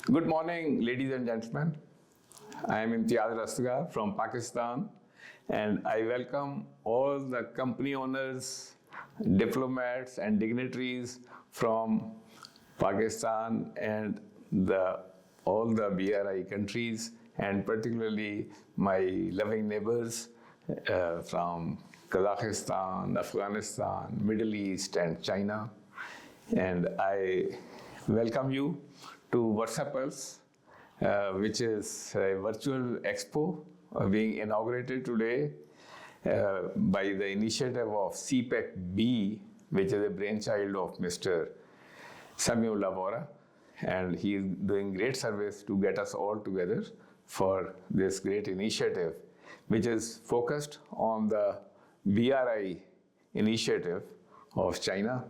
Good morning, ladies and gentlemen. I am Imtiaz Rastgar from Pakistan, and I welcome all the company owners, diplomats, and dignitaries from Pakistan and all the BRI countries, and particularly my loving neighbors from Kazakhstan, Afghanistan, Middle East, and China. And I welcome you to VERSAPULSE, which is a virtual expo being inaugurated today by the initiative of CPECB, which is a brainchild of Mr. Samuel Lavora, and he is doing great service to get us all together for this great initiative, which is focused on the BRI initiative of China,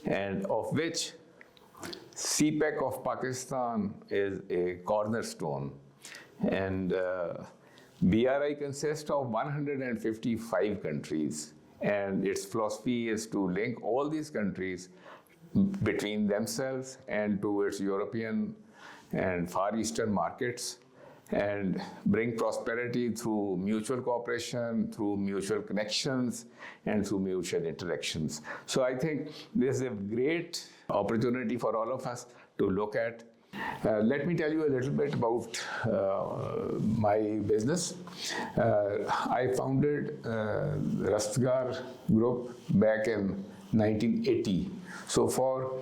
and of which CPEC of Pakistan is a cornerstone. And BRI consists of 155 countries, and its philosophy is to link all these countries between themselves and towards European and Far Eastern markets, and bring prosperity through mutual cooperation, through mutual connections, and through mutual interactions. So I think this is a great opportunity for all of us to look at. Let me tell you a little bit about my business. I founded Rastgar Group back in 1980. So for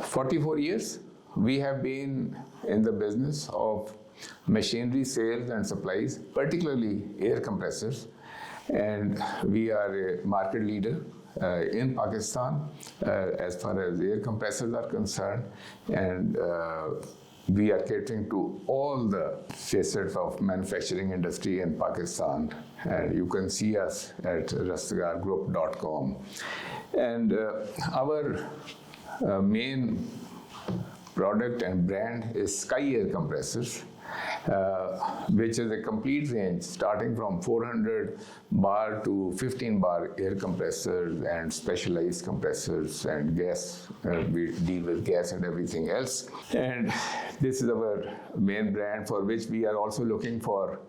44 years, we have been in the business of machinery sales and supplies, particularly air compressors, and we are a market leader in Pakistan as far as air compressors are concerned, and we are catering to all the facets of manufacturing industry in Pakistan, and you can see us at rastgargroup.com. And our main product and brand is Sky Air Compressors, which is a complete range starting from 400 bar to 15 bar air compressors and specialized compressors and gas. We deal with gas and everything else. And this is our main brand, for which we are also looking for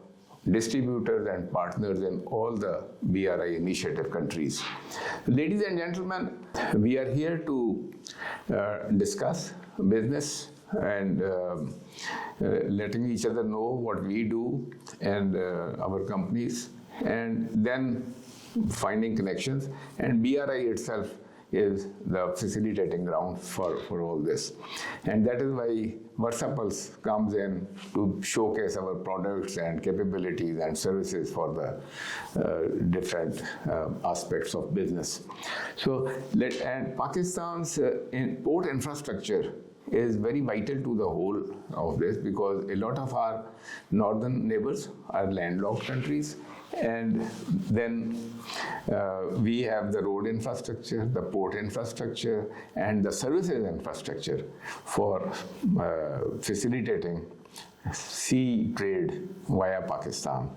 distributors and partners in all the BRI initiative countries. Ladies and gentlemen, we are here to discuss business and letting each other know what we do and our companies, and then finding connections. And BRI itself is the facilitating ground for all this. And that is why VERSAPULSE comes in to showcase our products and capabilities and services for the different aspects of business. So, and Pakistan's port infrastructure is very vital to the whole of this, because a lot of our northern neighbors are landlocked countries, and then we have the road infrastructure, the port infrastructure, and the services infrastructure for facilitating sea trade via Pakistan.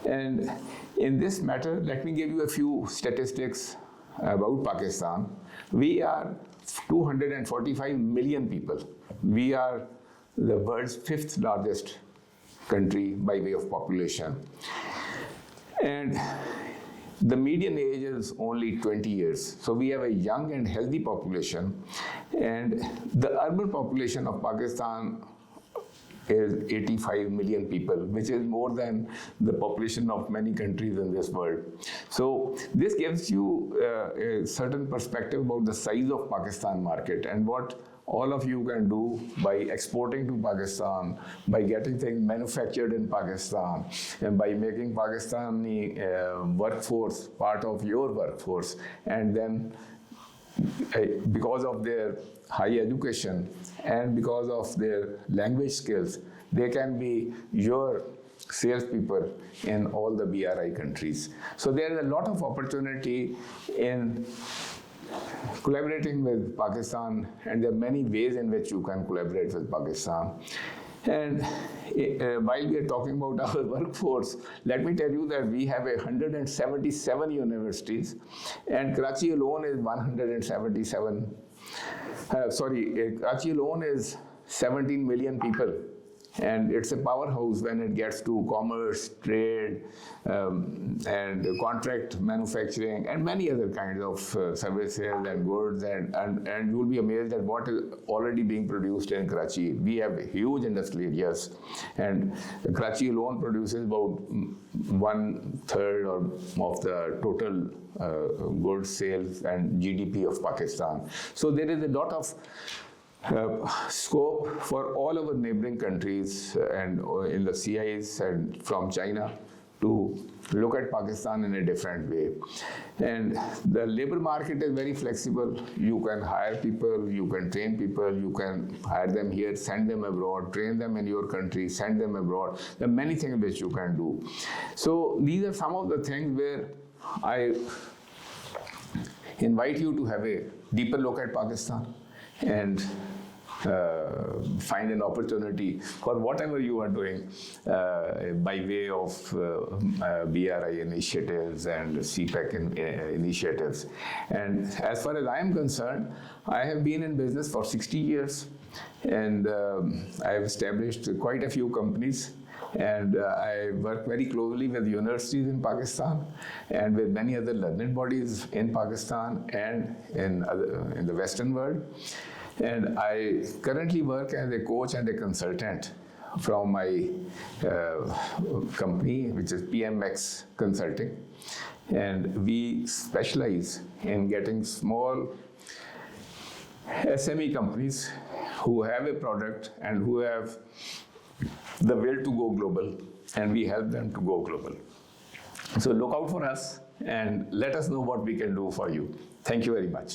And in this matter, let me give you a few statistics about Pakistan. We are 245 million people. We are the world's 5th largest country by way of population. And the median age is only 20 years. So we have a young and healthy population. And the urban population of Pakistan is 85 million people, which is more than the population of many countries in this world. So this gives you a certain perspective about the size of Pakistan market and what all of you can do by exporting to Pakistan, by getting things manufactured in Pakistan, and by making Pakistani workforce part of your workforce. And then because of their high education and because of their language skills, they can be your salespeople in all the BRI countries. So there is a lot of opportunity in collaborating with Pakistan, and there are many ways in which you can collaborate with Pakistan. And while we are talking about our workforce, let me tell you that we have 177 universities, and Karachi alone is 177. Karachi alone is 17 million people. And it's a powerhouse when it gets to commerce, trade, and contract manufacturing, and many other kinds of services and goods. And you'll be amazed at what is already being produced in Karachi. We have huge industrial areas, and Karachi alone produces about 1/3 of the total goods sales and GDP of Pakistan. So there is a lot of scope for all our neighboring countries and in the CIs and from China to look at Pakistan in a different way. And the labor market is very flexible. You can hire people, you can train people, you can hire them here, send them abroad, train them in your country, send them abroad. There are many things which you can do. So these are some of the things where I invite you to have a deeper look at Pakistan and find an opportunity for whatever you are doing by way of BRI initiatives and CPEC initiatives. And as far as I am concerned, I have been in business for 60 years, and I have established quite a few companies. And I work very closely with universities in Pakistan and with many other learned bodies in Pakistan and in the Western world. And I currently work as a coach and a consultant from my company, which is PMX Consulting. And we specialize in getting small SME companies who have a product and who have the will to go global, and we help them to go global. So look out for us and let us know what we can do for you. Thank you very much.